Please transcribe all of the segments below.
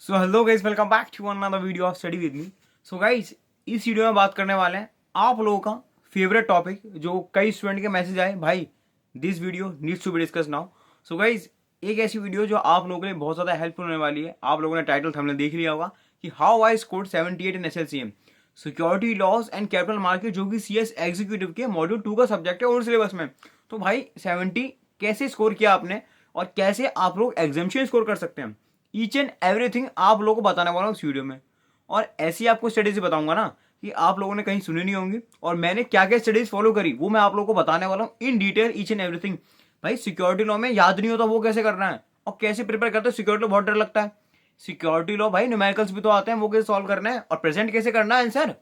So hello guys, welcome back to another video of study with me. So guys, इस video में बात करने वाले हैं आप लोगों का फेवरेट टॉपिक जो कई स्टूडेंट के मैसेज आए, भाई this video needs to be discuss now. So guys, एक ऐसी वीडियो जो आप लोगों के लिए बहुत ज़्यादा हेल्पफुल होने वाली है। आप लोगों ने टाइटल थंबनेल देख लिया होगा कि how I scored 78 in SLCM security loss and capital market, जो कि CS एग्जीक्यूटिव के मॉड्यूल 2 का सब्जेक्ट है और सिलेबस में। तो भाई 70 कैसे स्कोर किया आपने और कैसे आप लोग एग्जामिनेशन स्कोर कर सकते हैं, ईच एंड एवरीथिंग आप लोगों को बताने वाला हूँ इस वीडियो में। और ऐसी आपको स्टडीज बताऊंगा ना कि आप लोगों ने कहीं सुनी नहीं होंगी, और मैंने क्या क्या स्टडीज फॉलो करी वो मैं आप लोगों को बताने वाला हूँ in detail, each and everything. भाई सिक्योरिटी लॉ में याद नहीं होता वो कैसे करना है और कैसे प्रिपेयर करते हैं। सिक्योरिटी लॉ बहुत डर लगता है। सिक्योरिटी लॉ भाई न्यूमेरिकल्स भी तो आते हैं, वो कैसे सॉल्व करना है और प्रेजेंट कैसे करना है आंसर,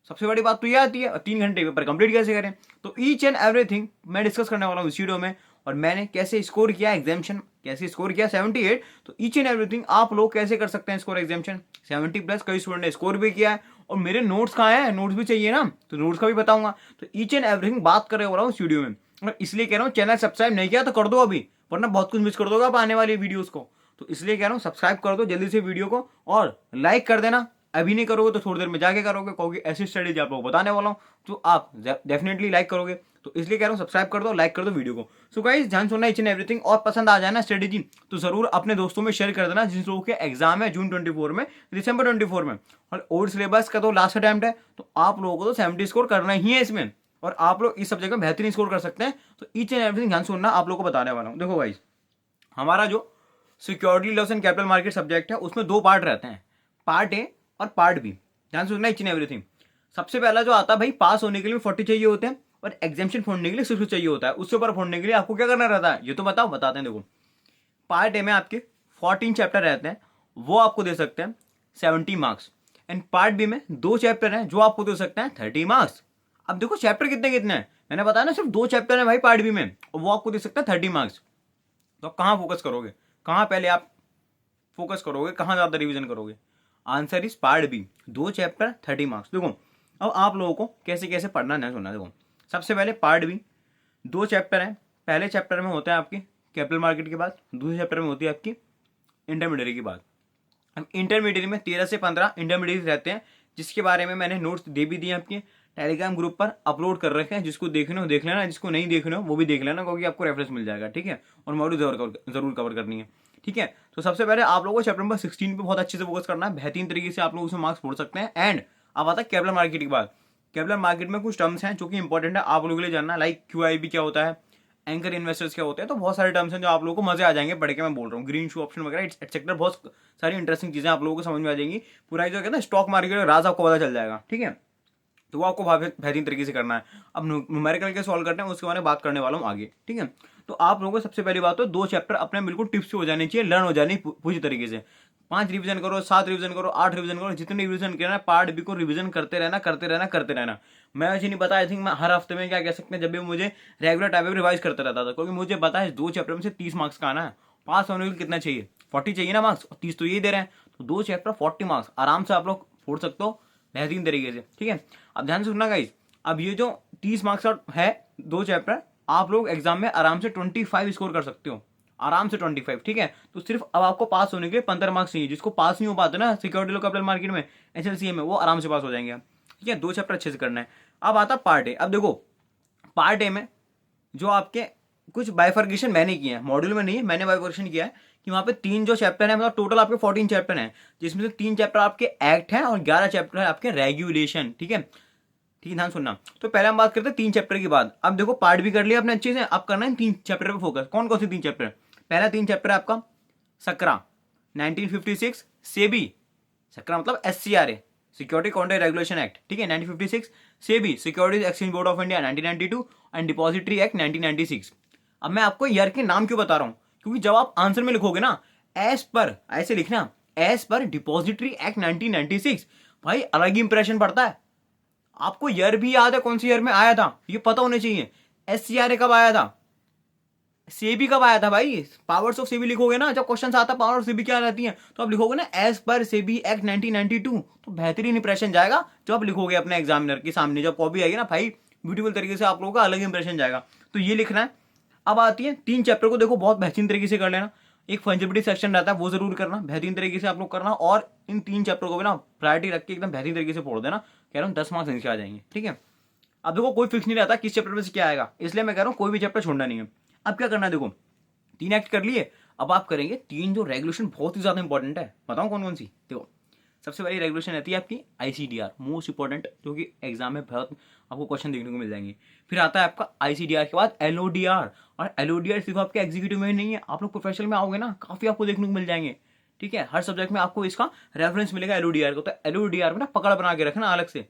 सबसे बड़ी बात तो ये आती है। 3 घंटे पेपर कंप्लीट कैसे करें, तो ईच एंड एवरीथिंग मैं डिस्कस करने वाला हूँ इस वीडियो में। और मैंने कैसे स्कोर किया एग्जामिनेशन, कैसे स्कोर किया 78, तो ईच एंड एवरीथिंग आप लोग कैसे कर सकते हैं स्कोर एग्जामिनेशन 70+। कई स्टूडेंट ने स्कोर भी किया है और मेरे नोट्स कहाँ हैं, नोट्स भी चाहिए ना, तो नोट्स का भी बताऊंगा। तो ईच एंड एवरीथिंग बात कर रहा हूँ इस वीडियो में। और इसलिए कह रहा हूँ चैनल सब्सक्राइब नहीं किया तो कर दो अभी, वरना बहुत कुछ मिस कर दोगे आप आने वाली वीडियोस को। तो इसलिए कह रहा हूँ सब्सक्राइब कर दो जल्दी से वीडियो को और लाइक कर देना। अभी नहीं करोगे तो थोड़ी देर में जाके करोगे, क्योंकि ऐसी स्टडीज आप लोग बताने वाला हूँ तो आप डेफिनेटली लाइक करोगे। तो इसलिए कह रहा हूँ सब्सक्राइब कर दो, लाइक कर दो वीडियो को। सो गाइस, ध्यान सुनना ईच एंड एवरीथिंग, और पसंद आ जाए ना स्ट्रेटेजी तो जरूर अपने दोस्तों में शेयर कर देना जिन लोगों के एग्जाम है जून 24 में, दिसंबर 24 में। और ओल्ड सिलेबस का तो लास्ट अटेम्प्ट है, तो आप लोगों को तो 70 स्कोर करना ही है इसमें, और आप लोग इस सब्जेक्ट में बेहतरीन स्कोर कर सकते हैं। तो ईच एंड एवरीथिंग ध्यान सुनना, आप लोगों को बताने वाला हूँ। देखो गाइस, हमारा जो security loss and capital market subject है उसमें 2 पार्ट रहते हैं, पार्ट ए और पार्ट बी। ध्यान से सुनना ईच एंड एवरीथिंग। सबसे पहला जो आता है भाई, पास होने के लिए 40 चाहिए होते हैं और एग्जामिनेशन फोड़ने के लिए 60 चाहिए होता है। उससे ऊपर फोड़ने के लिए आपको क्या करना रहता है ये तो बताओ, बताते हैं। देखो, पार्ट ए में आपके 14 चैप्टर रहते हैं, वो आपको दे सकते हैं 70 मार्क्स। एंड पार्ट बी में 2 चैप्टर हैं जो आपको दे सकते हैं 30 मार्क्स। अब देखो चैप्टर कितने कितने हैं, मैंने बताया ना सिर्फ 2 चैप्टर है भाई पार्ट बी में, और वो आपको दे सकता है 30 मार्क्स। तो आप कहाँ फोकस करोगे, कहाँ पहले आप फोकस करोगे, कहाँ ज्यादा रिवीजन करोगे? Answer is part B, 2 chapter 30 marks. देखो अब आप लोगों को कैसे कैसे पढ़ना है सुनना। देखो सबसे पहले पार्ट बी, 2 चैप्टर हैं। पहले चैप्टर में होता है आपकी कैपिटल मार्केट की बात, दूसरे चैप्टर में होती है आपकी इंटरमीडिएट की बात। अब इंटरमीडिएट में 13 से 15 इंटरमीडिएट रहते हैं, जिसके बारे में मैंने नोट्स दे भी दिए आपके टेलीग्राम ग्रुप पर अपलोड कर रखे हैं। जिसको देखना हो देख लेना, जिसको नहीं देखना हो वो भी देख लेना, क्योंकि आपको रेफरेंस मिल जाएगा, ठीक है। और मॉड्यूल जरूर कवर करनी है, ठीक है। तो सबसे पहले आप लोगों को चैप्टर नंबर 16 पे बहुत अच्छे से फोकस करना है, बेहतरीन तरीके से आप लोग उसमें मार्क्स फोड़ सकते हैं। एंड अब आता है कैपिटल मार्केट की बात। कैपिटल मार्केट में कुछ टर्म्स हैं जो कि इंपॉर्टेंट है आप लोगों के लिए जानना, लाइक QIB क्या होता है, एंकर इन्वेस्टर्स क्या होते हैं। तो बहुत सारे टर्म्स हैं जो आप लोगों को मजे आ जाएंगे पढ़ के, मैं बोल रहा हूँ। ग्रीन शू ऑप्शन वगैरह एटसेट्रा, बहुत सारी इंटरेस्टिंग चीजें आप लोगों को समझ में आ जाएंगी। पूरा जो कहते हैं स्टॉक मार्केट का राज आपको पता चल जाएगा, ठीक है। तो वो आपको बेहतरीन तरीके से करना है। अब न्यूमेरिकल के सॉल्व करते हैं, उसके बारे में बात करने वाला हूँ आगे, ठीक है। तो आप लोगों को सबसे पहली बात तो 2 चैप्टर अपने बिल्कुल टिप्स हो जानी चाहिए, लर्न हो जानी पूरी तरीके से। 5 रिवीजन करो, 7 रिवीजन करो, 8 रिवीजन करो, जितने रिवीजन करना है पार्ट बी को रिवीजन करते रहना करते रहना करते रहना। मैं वैसे नहीं पता, आई थिंक मैं हर हफ्ते में क्या कह सकते हैं, जब भी मुझे रेगुलर टाइम पे रिवाइज करता रहता था, क्योंकि मुझे पता है 2 चैप्टर में से 30 मार्क्स का आना है। पास होने के लिए कितना चाहिए, 40 चाहिए ना मार्क्स, और 30 तो ये दे रहे हैं। तो 2 चैप्टर 40 मार्क्स आराम से आप लोग फोड़ सकते हो बेहतरीन तरीके से, ठीक है। अब ध्यान से सुनना गाइस, अब ये जो 30 मार्क्स का है 2 चैप्टर, आप लोग एग्जाम में आराम से 25 स्कोर कर सकते हो, आराम से 25, ठीक है। तो सिर्फ अब आपको पास होने के लिए 15 मार्क्स चाहिए। जिसको पास नहीं हो पाते ना सिक्योरिटी लो कैपिटल मार्केट में, SLCM में, वो आराम से पास हो जाएंगे, ठीक है। 2 चैप्टर अच्छे से करना है। अब आता पार्ट ए। अब देखो पार्ट ए में जो आपके कुछ बाइफर्केशन मैंने किए हैं, मॉड्यूल में नहीं है, मैंने बाइफर्केशन किया है कि वहां पे 3 जो चैप्टर है, मतलब टोटल आपके 14 चैप्टर हैं, जिसमें से 3 चैप्टर आपके एक्ट हैं और 11 चैप्टर है आपके रेगुलेशन, ठीक है। ठीक है, ध्यान सुनना। तो पहले हम बात करते हैं 3 चैप्टर की बात। अब देखो पार्ट भी कर लिया आपने अच्छे से, अब करना है 3 चैप्टर पे फोकस। कौन कौन से 3 चैप्टर? पहला 3 चैप्टर है आपका सकरा 1956 सेबी, सकरा मतलब SCRA security contract regulation act, ठीक है 1956, SEBI securities exchange board of India 1992 and depository act 1996। अब मैं आपको ईयर के नाम क्यों बता रहा हूं, क्योंकि जब आप आंसर में लिखोगे ना एज पर, ऐसे लिखना एज पर डिपॉजिटरी एक्ट 1996, भाई अलग ही इंप्रेशन पड़ता है। आपको ईयर भी याद है कौन सी ईयर में आया था, ये पता होने चाहिए। SCRA कब आया था, सेबी कब आया था भाई, पावर्स ऑफ सेबी लिखोगे ना, जब क्वेश्चन आता है पावर ऑफ सेबी क्या रहती है, तो आप लिखोगे ना एज पर सेबी एक्ट 1992, तो बेहतरीन इंप्रेशन जाएगा जो आप लिखोगे अपने एग्जामिनर के सामने। जब कॉपी आएगी ना भाई, ब्यूटीफुल तरीके से आप लोगों का अलग इंप्रेशन जाएगा। तो ये लिखना है। अब आती है 3 चैप्टर को, देखो बहुत बेहतरीन तरीके से कर लेना। एक फंजिबिलिटी सेक्शन रहता है, वो जरूर करना, बेहतरीन तरीके से आप लोग करना। और इन 3 चैप्टर को भी ना प्रायोरिटी रख के एकदम बेहतरीन तरीके से पढ़ देना। कह रहा हूँ 10 मार्क्स नीचे आ जाएंगे, ठीक है। अब देखो कोई फिक्स नहीं रहता किस चैप्टर में से क्या आएगा, इसलिए मैं कह रहा हूँ कोई भी चैप्टर छोड़ना नहीं है। अब क्या करना है, देखो 3 एक्ट कर लिए, अब आप करेंगे 3 जो रेगुलेशन बहुत ही ज्यादा इंपॉर्टेंट है। बताऊँ कौन कौन सी? देखो सबसे पहली रेगुलेशन रहती है आपकी ICDR, मोस्ट इंपॉर्टेंट, जो कि एग्जाम में बहुत आपको क्वेश्चन देखने को मिल जाएंगे। फिर आता है आपका ICDR के बाद LODR, और LODR सिर्फ आपके एग्जीक्यूटिव में नहीं है, आप लोग प्रोफेशनल में आओगे ना काफी आपको देखने को मिल जाएंगे, ठीक है। हर सब्जेक्ट में आपको इसका रेफरेंस मिलेगा LODR को। तो LODR में ना पकड़ बना के रखना, अलग से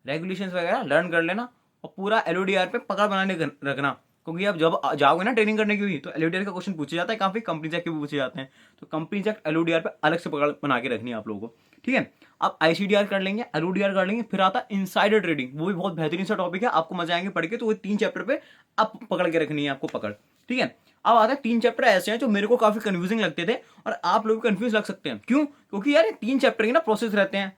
रेगुलेशंस वगैरह लर्न कर लेना और पूरा LODR पे पकड़ बनाने रखना, क्योंकि आप जब जाओगे ना ट्रेनिंग करने की हुई तो LODR का क्वेश्चन पूछे जाता है, काफी कंपनी चेक के भी पूछे जाते हैं। तो कंपनी चेक LODR पे अलग से पकड़ बना के रखनी है आप लोगों को, ठीक है। आप ICDR कर लेंगे, LODR कर लेंगे, फिर आता है इनसाइडर ट्रेडिंग, वो भी बहुत बेहतरीन सा टॉपिक है, आपको मजा आएंगे पढ़ के। तो वो 3 चैप्टर पे आप पकड़ के रखनी है आपको पकड़, ठीक है। अब आता है 3 चैप्टर ऐसे हैं जो मेरे को काफी कंफ्यूजिंग लगते थे, और आप लोग कंफ्यूज लग सकते हैं। क्यों? क्योंकि यार 3 चैप्टर के ना प्रोसेस रहते हैं,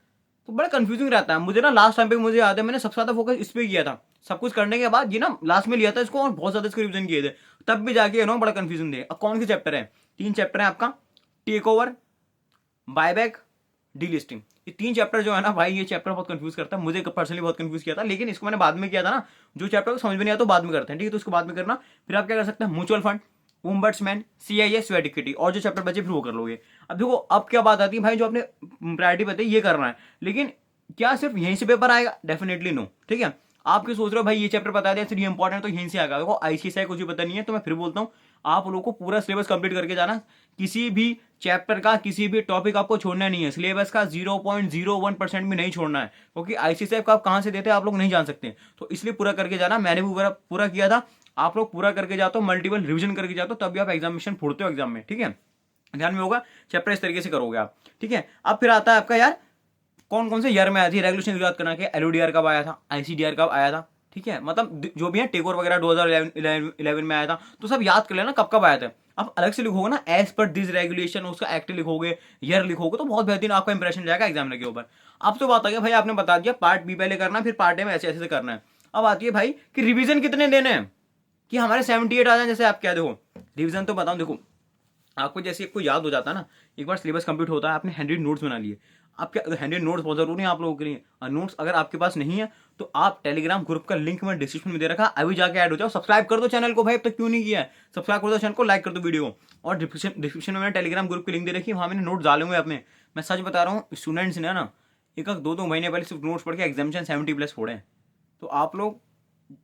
तो बड़ा कंफ्यूजिंग रहता है। मुझे ना लास्ट टाइम पे मुझे याद है मैंने सबसे ज्यादा फोकस इस पे किया था, सब कुछ करने के बाद ये ना लास्ट में लिया था इसको, और बहुत ज्यादा इसको रिविजन किए थे, तब भी जाके ना बड़ा कंफ्यूजन थे। अब कौन से चैप्टर है? 3 चैप्टर है आपका, टेक ओवर, बायबैक, डीलिस्टिंग। ये 3 चैप्टर जो है ना भाई, ये चैप्टर बहुत कंफ्यूज करता है, मुझे पर्सनली बहुत कंफ्यूज किया था, लेकिन इसको मैंने बाद में किया था ना, जो चैप्टर को समझ में नहीं आया तो बाद में करते हैं, ठीक है। तो उसको बाद में करना। फिर आप क्या कर सकते हैं, mutual fund, ombudsman, CIS, sweat equity, और जो चैप्टर बचे फिर वो कर लोगे। अब देखो अब क्या बात आती है भाई, जो आपने प्रायोरिटी बताई ये करना है, लेकिन क्या सिर्फ यहीं से पेपर आएगा? डेफिनेटली नो, ठीक है। आपके सोच रहे हो भाई ये चैप्टर बता दिया सिर्फ ये इंपॉर्टेंट तो यहीं से आएगा, देखो ICSI कुछ भी पता नहीं है। तो मैं फिर बोलता हूँ आप लोगों को पूरा सिलेबस कंप्लीट करके जाना, किसी भी चैप्टर का किसी भी टॉपिक आपको छोड़ना नहीं है, सिलेबस का 0.01% भी नहीं छोड़ना है, क्योंकि ICSI का आप कहाँ से देते हैं आप लोग नहीं जान सकते। तो इसलिए पूरा करके जाना, मैंने भी पूरा किया था, आप लोग पूरा करके जाते हो, मल्टीपल रिविजन करके जाते हो, तब भी आप एग्जामिनेशन फोड़ते हो एग्जाम में, ठीक है। ध्यान में होगा, चैप्टर इस तरीके से करोगे आप, ठीक है। अब फिर आता है आपका यार कौन कौन से ईयर में आई थी रेगुलेशन, याद करना कि LODR कब आया था, ICDR कब आया था, ठीक है। मतलब जो भी है टेकोर वगैरह 2011 में आया था, तो सब याद कर लेना कब कब आया था। आप अलग से लिखोगे ना एज पर दिस रेगुलेशन, उसका एक्ट लिखोगे, ईयर लिखोगे, तो बहुत बेहतरीन आपका इंप्रेशन जाएगा एग्जाम के ऊपर। अब तो बात आ गया भाई, आपने बता दिया पार्ट बी पहले करना, फिर पार्ट ए में ऐसे ऐसे करना है। अब आती है भाई कि रिविजन कितने देने हैं कि हमारे 78 आ जाए, जैसे आप क्या देखो रिविजन तो बताऊं, देखो आपको जैसे आपको याद हो जाता है ना, एक बार सिलेबस कंप्लीट होता है, आपने हैंडेड नोट्स बना लिए। आप क्या हैंडेड नोट्स बहुत जरूरी है आप लोगों के लिए, और नोट्स अगर आपके पास नहीं है तो आप टेलीग्राम ग्रुप का लिंक मैं डिस्क्रिप्शन में दे रखा, अभी जाके ऐड हो जाओ, सब्सक्राइब कर दो चैनल को भाई, अब तक क्यों नहीं किया है, सब्सक्राइब कर दो चैनल को, लाइक कर दो वीडियो को, और डिस्क्रिप्शन में मैंने टेलीग्राम ग्रुप की लिंक दे रखी, वहाँ मैंने नोट्स डाले हुए अपने। मैं सच बता रहा हूँ, स्टूडेंट्स ने ना 1-2 महीने पहले सिर्फ नोट्स पढ़ के एग्जामिनेशन 70+ फोड़े हैं। तो आप लोग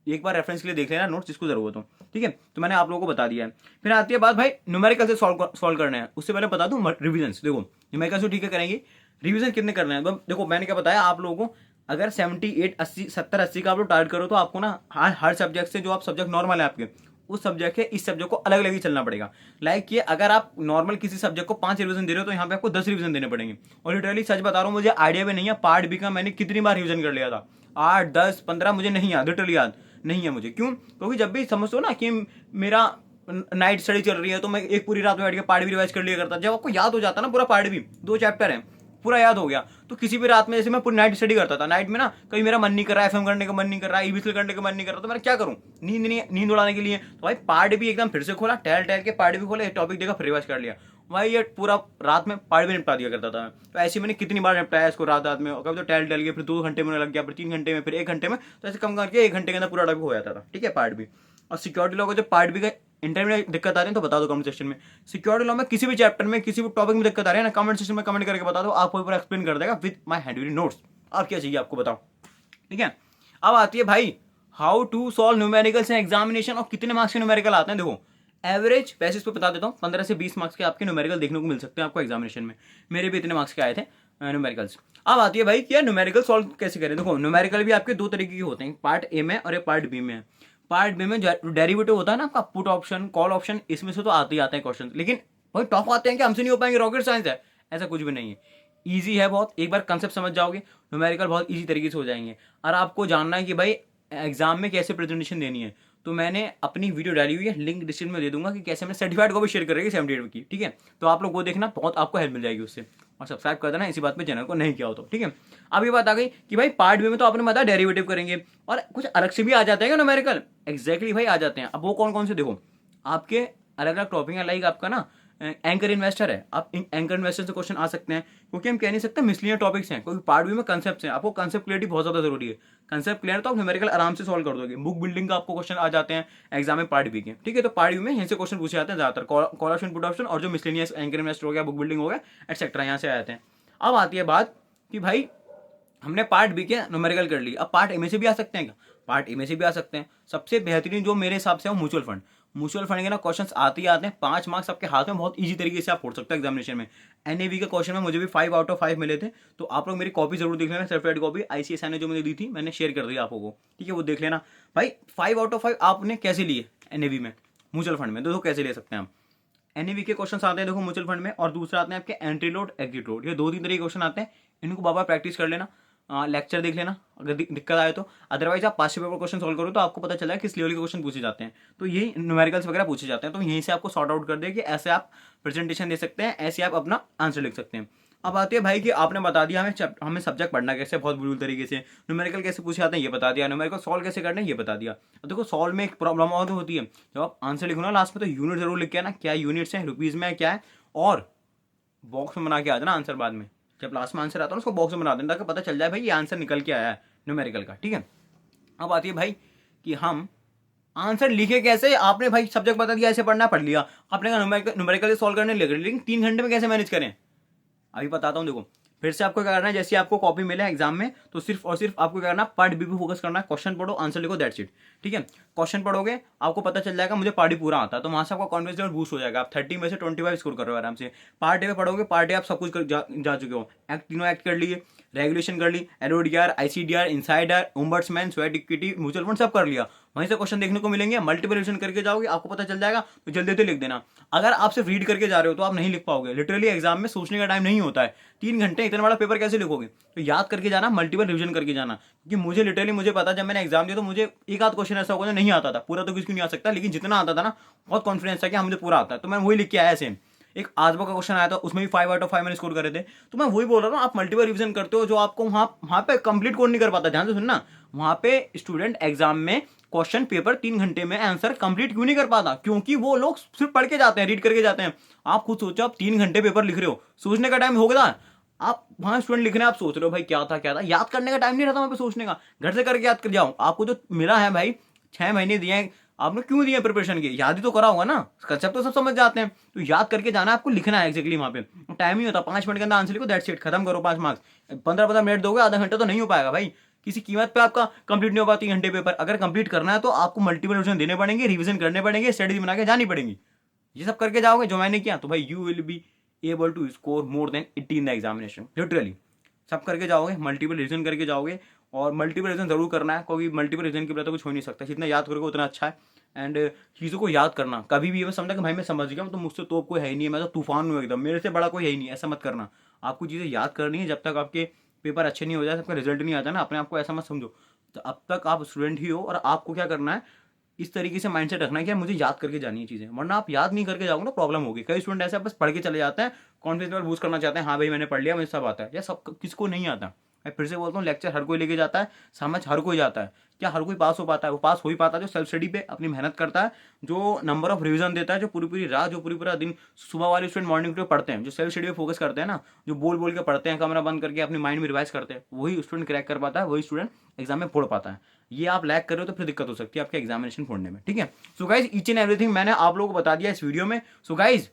एक बार रेफरेंस के लिए देख लेना नोट्स जिसको जरूरत हो, ठीक है। तो मैंने आप लोगों को बता दिया है। फिर आती है बात भाई न्यूमेरिकल से सॉल्व करने हैं, उससे पहले बता दूं रिविजन। देखो न्यूमेरिकल से ठीक है करेंगे, रिविजन कितने करने हैं? देखो मैंने क्या बताया आप लोगों को, अगर 78 80 70 80 का आप लोग टारगेट करो, तो आपको ना हर सब्जेक्ट से, जो आप सब्जेक्ट नॉर्मल है आपके, उस सब्जेक्ट के इस सब्जेक्ट को अलग अलग ही चलना पड़ेगा। लाइक ये अगर आप नॉर्मल किसी सब्जेक्ट को 5 रिवीजन दे रहे हो, तो यहाँ पे आपको 10 रिवीजन देने पड़ेंगे। और लिटरली सच बता रहा हूँ, मुझे आइडिया भी नहीं है पार्ट बी का मैंने कितनी बार रिवीजन कर लिया था, 8 10 15 मुझे नहीं याद, लिटरली याद नहीं है मुझे। क्यों? क्योंकि जब भी समझो ना कि मेरा नाइट स्टडी चल रही है, तो मैं एक पूरी रात में बैठ के पार्ट भी रिवाइज कर लिया करता। जब आपको याद हो जाता ना पूरा पार्ट भी, 2 चैप्टर है पूरा याद हो गया, तो किसी भी रात में जैसे मैं पूरी नाइट स्टडी करता था, नाइट में ना कहीं मेरा मन नहीं कर रहा है, FM करने का मन नहीं कर रहा है, EBCL करने का मन नहीं कर रहा, तो मैं क्या करूं, नींद उड़ाने के लिए तो भाई पार्ट भी एकदम फिर से खोला, टहल के पार्ट भी खोला, टॉपिक देखा, फिर रिवाइज कर लिया भाई। ये पूरा रात में पार्ट भी निपटा दिया करता था। तो ऐसे मैंने कितनी बार निपटाया इसको रात में, कभी तो टहल के फिर 2 घंटे में लग गया, फिर 3 घंटे में, फिर 1 घंटे में, तो ऐसे कम करके 1 घंटे के अंदर पूरा टॉपिक हो जाता था, ठीक है पार्ट भी। और सिक्योरिटी लॉ को जब पार्ट बी का इंटरव्यू में दिक्कत आ रही है तो बता दो कमेंट सेक्शन में। सिक्योरिटी लॉ में किसी भी चैप्टर में किसी भी टॉपिक में दिक्कत आ रही है ना, कमेंट सेक्शन में कमेंट करके बता दो, आपको पूरा एक्सप्लेन कर देगा विद माय हैंड नोट्स। और क्या चाहिए आपको बताओ, ठीक है। अब आती है भाई how to solve numericals in examination, और कितने मार्क्स के न्यूमेरिकल आते हैं। देखो एवरेज वैसे इस पर बता देता हूँ, 15 से 20 मार्क्स के आपके न्यूमेरिकल देखने को मिल सकते हैं आपको एग्जामिनेशन में। मेरे भी इतने मार्क्स के आए थे न्यूमेरिकल्स। अब आती है भाई कि यार न्यूमेरिकल सॉल्व कैसे करें। देखो न्यूमेरिकल भी आपके 2 तरीके के होते हैं, पार्ट ए में और एक पार्ट बी में। पार्ट बी में डेरिवेटिव होता है ना आपका, पुट ऑप्शन कॉल ऑप्शन, इसमें से तो आते ही आते हैं क्वेश्चन, लेकिन भाई टफ आते हैं कि हमसे नहीं हो पाएंगे, रॉकेट साइंस है, ऐसा कुछ भी नहीं है। ईजी है बहुत, एक बार कंसेप्ट समझ जाओगे न्यूमेरिकल बहुत ईजी तरीके से हो जाएंगे। और आपको जानना है कि भाई एग्जाम में कैसे प्रेजेंटेशन देनी है, तो मैंने अपनी वीडियो डाली हुई है, लिंक डिस्क्रिप्शन में दे दूंगा कि कैसे मैंने सर्टिफाइड को भी शेयर करेगी 78 की, ठीक है। तो आप लोग वो देखना, बहुत आपको हेल्प मिल जाएगी उससे। और सब्सक्राइब कर देना इसी बात पे चैनल को नहीं किया हो तो, ठीक है। अब ये बात आ गई कि भाई पार्ट बी में तो आपने बताया डेरिवेटिव करेंगे, और कुछ अलग से भी आ जाते हैं न्यूमेरिकल, एग्जैक्टली भाई आ जाते हैं। अब वो कौन कौन से देखो, आपके अलग अलग टॉपिक है, लाइक आपका ना एंकर इन्वेस्टर है, आप एंकर इन्वेस्टर से क्वेश्चन आ सकते हैं, क्योंकि हम कह नहीं सकते मिसलिनियर टॉपिक्स हैं, क्योंकि पार्ट बी में कंसेप्ट हैं, आपको कंसेप्ट क्लियरिटी बहुत ज़्यादा जरूरी है। कंसेप्ट क्लियर तो आप न्यूमेरिकल आराम से सॉल्व कर दोगे। बुक बिल्डिंग का आपको क्वेश्चन आ जाते हैं एग्जाम में पार्ट बी के, ठीक है। तो पार्ट बी में यहाँ से क्वेश्चन पूछे जाते हैं ज़्यादातर, कॉल ऑप्शन, पुट ऑप्शन, और जो मिसलिनियस एंकर इन्वेस्टर हो गया, बुक बिल्डिंग हो गया, एटसेट्रा, यहाँ से आ जाते हैं। अब आती है बात कि भाई हमने पार्ट बी के न्यूमेरिकल कर ली, अब पार्ट ए में से भी आ सकते हैं क्या? पार्ट ए में से भी आ सकते हैं। सबसे बेहतरीन जो मेरे हिसाब से है वो म्यूचुअल फंड। म्यूचुअल फंड के ना क्वेश्चंस आते ही आते हैं, 5 मार्क्स आपके हाथ में, बहुत इजी तरीके से आप पढ़ सकते हो एग्जामिनेशन में। एनएवी के क्वेश्चन में मुझे भी 5 आउट ऑफ 5 मिले थे, तो आप लोग मेरी कॉपी जरूर देख लेना, सर्टिफाइड कॉपी आईसीएसआई ने जो मुझे दी थी, मैंने शेयर कर दिया आपको, ठीक है, वो देख लेना। भाई 5 आउट ऑफ 5 आपने कैसे लिए एनएवी में, म्यूचुअल फंड में, देखो कैसे ले सकते हैं आप। एनएवी के क्वेश्चन आते हैं देखो म्यूचुअल फंड में, और दूसरा आते हैं आपके एंट्री लोड, एग्जिट लोड, ये 2-3 तरह के क्वेश्चन आते हैं। इनको बाबा प्रैक्टिस कर लेना, लेक्चर देख लेना अगर दिक्कत आए तो। अदरवाइज आप पास पेपर क्वेश्चन सॉल्व करो तो आपको पता चला है किस लेवल के क्वेश्चन पूछे जाते हैं, तो यही न्यूमेरिकल्स वगैरह पूछे जाते हैं। तो यहीं से आपको सॉर्ट आउट कर दे कि ऐसे आप प्रेजेंटेशन दे सकते हैं, ऐसे आप अपना आंसर लिख सकते हैं। अब आती है भाई कि आपने बता दिया हमें सब्जेक्ट पढ़ना कैसे, बहुत बुरी तरीके से, न्यूमेरिकल कैसे पूछे जाते हैं ये बता दिया, न्यूमेरिकल सॉल्व कैसे करना है ये बता दिया। अब देखो सॉल्व में एक प्रॉब्लम और होती है, जब आप आंसर लिखो ना लास्ट में, तो यूनिट जरूर लिख के आना, क्या यूनिट्स हैं, रुपीज में क्या है, और बॉक्स में बना के आ जाना आंसर बाद में, जब लास्ट में आंसर आता है उसको बॉक्स में बना देना, ताकि पता चल जाए भाई ये आंसर निकल के आया है न्यूमेरिकल का, ठीक है। अब आती है भाई कि हम आंसर लिखे कैसे। आपने भाई सब्जेक्ट बता दिया ऐसे पढ़ना, पढ़ लिया, आपने कहा न्यूमेरिकल सॉल्व करने लगे, लेकिन 3 घंटे में कैसे मैनेज करें, अभी बताता हूँ। देखो फिर से आपको क्या करना है, जैसे आपको कॉपी मिले एग्जाम में, तो सिर्फ और सिर्फ आपको क्या करना है, पार्ट बी पे फोकस करना है, क्वेश्चन पढ़ो, आंसर लिखो, दैट्स इट, ठीक है। क्वेश्चन पढ़ोगे आपको पता चल जाएगा मुझे पार्ट बी पूरा आता है, तो वहां से आपका कॉन्फिडेंस लेवल बूस्ट हो जाएगा, आप 30 में से 25 स्कोर कर रहे हो आराम से। पार्ट ए में पढ़ोगे, पार्ट ए आप सब कुछ जा चुके हो, तीनों एक्ट कर लिए, रेगुलेशन कर ली, LODR, ICDR, insider, ombudsman, sweat equity, mutual fund सब कर लिया। वहीं से क्वेश्चन देखने को मिलेंगे, मल्टीपल रिविजन करके जाओगे, आपको पता चल जाएगा, तो जल्दी जल्दी लिख देना। अगर आप सिर्फ रीड करके जा रहे हो तो आप नहीं लिख पाओगे, लिटरली एग्जाम में सोचने का टाइम नहीं होता है, 3 घंटे इतना बड़ा पेपर कैसे लिखोगे। तो याद करके जाना, मल्टीपल रिविजन करके जाना, क्योंकि मुझे लिटरली मुझे पता, जब मैंने एग्जाम दिया तो मुझे एक आध क्वेश्चन ऐसा होगा जो नहीं आता था, पूरा तो किसी को नहीं आ सकता, लेकिन जितना आता था ना बहुत कॉन्फिडेंस था कि मुझे पूरा आता है, तो मैं वही लिख के आया। सेम एक आजबा का क्वेश्चन आया था, उसमें भी 5 आउट ऑफ 5 मैंने स्कोर करे थे, तो मैं वही बोल रहा हूँ, आप मल्टीपल रिविजन करते हो, जो आपको वहां पे कंप्लीट कोड नहीं कर पाता। ध्यान से सुनना, वहां पे स्टूडेंट एग्जाम में क्वेश्चन पेपर 3 घंटे में आंसर कंप्लीट क्यों नहीं कर पाता, क्योंकि वो लोग सिर्फ पढ़ के जाते हैं, रीड करके जाते हैं। आप खुद सोचो, आप 3 घंटे पेपर लिख रहे हो, सोचने का टाइम होगा, आप वहां स्टूडेंट लिख रहे हैं, आप सोच रहे हो भाई क्या था क्या था, याद करने का टाइम नहीं रहता वहां पे सोचने का, घर से करके याद कर जाओ। आपको जो मिला है भाई 6 महीने दिए हैं, आपने क्यों दिए प्रिपरेशन के, याद ही तो करा होगा ना, कंसेप्ट तो सब समझ जाते हैं, तो याद करके जाना है, आपको लिखना है एक्जैक्टली वहां पे। टाइम नहीं होता, 5 मिनट के अंदर आंसर लिखो, दैट्स इट, खत्म करो, 5 मार्क्स। 15-15 मिनट दोगे, आधा घंटा तो नहीं हो पाएगा भाई, किसी कीमत पे आपका कंप्लीट नहीं हो पाती घंटे पेपर। अगर कंप्लीट करना है तो आपको मल्टीपल रिविजन देने पड़ेंगे, रिविजन करने पड़ेंगे, स्टडीज बना के जानी पड़ेगी। ये सब करके जाओगे जो मैंने किया, तो भाई you will be able to score more than 80 in the examination, literally. सब करके जाओगे, मल्टीपल रिविजन करके जाओगे, और मल्टीपल रिविजन जरूर करना है, क्योंकि मल्टीपल रिविजन के बिना तो कुछ हो नहीं सकता, जितना याद करोगे उतना अच्छा है। एंड चीज़ों को याद करना, कभी भी ये समझा कि भाई मैं समझ गया हूँ तो मुझसे तो कोई है ही नहीं है, मैं तो तूफान हूँ एकदम, मेरे से बड़ा कोई है ही नहीं, ऐसा मत करना। आपको चीज़ें याद करनी है, जब तक आपके पेपर अच्छे नहीं हो जाए, सबका रिजल्ट नहीं आता ना, अपने आप को ऐसा मत समझो, तो अब तक आप स्टूडेंट ही हो, और आपको क्या करना है, इस तरीके से माइंडसेट रखना है कि मुझे याद करके जानी है चीज़ें, वरना आप याद नहीं करके जाओगे ना प्रॉब्लम होगी। कई स्टूडेंट ऐसे बस पढ़ के चले जाते हैं, कॉन्फिडेंस लेवल बूस्ट करना चाहते हैं, हाँ भाई मैंने पढ़ लिया, मुझे सब आता है, या सब किसको नहीं आता। मैं फिर से बोलता हूँ, लेक्चर हर कोई लेके जाता है, समझ हर कोई जाता है, क्या हर कोई पास हो पाता है? वो पास हो ही पाता है जो सेल्फ स्टडी पे अपनी मेहनत करता है, जो नंबर ऑफ रिवीजन देता है, जो पूरी पूरी रात, जो पूरी पूरा दिन, सुबह वाले स्टूडेंट मॉर्निंग पे पढ़ते हैं, जो सेल्फ स्टडी पे फोकस करते हैं ना, जो बोल बोल के पढ़ते हैं, कमरा बंद करके अपनी माइंड में रिवाइज करते हैं, वही स्टूडेंट क्रैक कर पाता है, वही स्टूडेंट एग्जाम में फोड़ पाता है। ये आप लैक कर रहे हो तो फिर दिक्कत हो सकती है आपके एग्जामिनेशन फोड़ने में, ठीक है। So guys each and everything मैंने आप लोगों को बता दिया इस वीडियो में। सो गाइज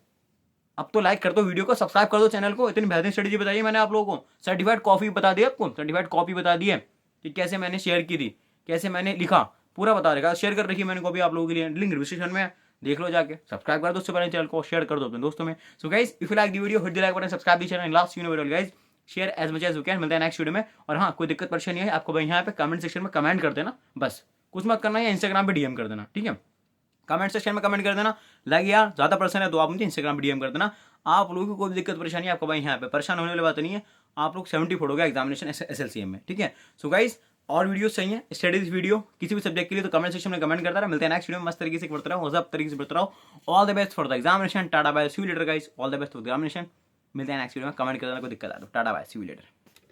अब तो लाइक कर दो वीडियो को, सब्सक्राइब कर दो चैनल को। इतनी बेहतरीन स्ट्रेटेजी बताइए मैंने आप लोगों को, सर्टिफाइड कॉपी बता दिया आपको, सर्टिफाइड कॉपी बता दी है कि कैसे मैंने शेयर की थी, कैसे मैंने लिखा, पूरा बता रखा, शेयर कर रखी मैंने कॉपी आप लोगों के लिए, लिंक डिस्क्रिप्शन में देख लो जाके, सब्सक्राइब कर दो उससे पहले चैनल को, शेयर कर दो अपने दोस्तों में। So guys if you like the video hit the like button, subscribe the channel, last you know video guys, share as much as you can. मिलता है नेक्स्ट वीडियो में, और हाँ कोई दिक्कत परेशानी है आपको भाई यहाँ पे कमेंट सेक्शन में कमेंट कर देना, बस कुछ मत करना, या इंस्टाग्राम पे डीएम कर देना, ठीक है। कमेंट सेक्शन में कमेंट कर देना, लाइक यार ज़्यादा पर्सन है तो आप मुझे इंस्टाग्राम पे डीएम कर देना। आप लोगों को कोई दिक्कत परेशानी आपको भाई यहाँ पे परेशान होने वाली बात नहीं है, आप लोग 70 फोड़ोगे एग्जामिनेशन SLCM में, ठीक है। सो गाइज और वीडियोस चाहिए स्टडीज वीडियो किसी भी सब्जेक्ट के लिए, तो कमेंट सेक्शन में कमेंट करता रहा। मिलते हैं नेक्स्ट वीडियो में, मस्त तरीके से पढ़ते रहो, सब तरीके से पढ़ते रहो। All the best for the examination, tata bye see you later guys, all the best for examination. मिलते हैं नेक्स्ट वीडियो में, कमेंट करना कोई दिक्कत आ तो, tata bye see you letter.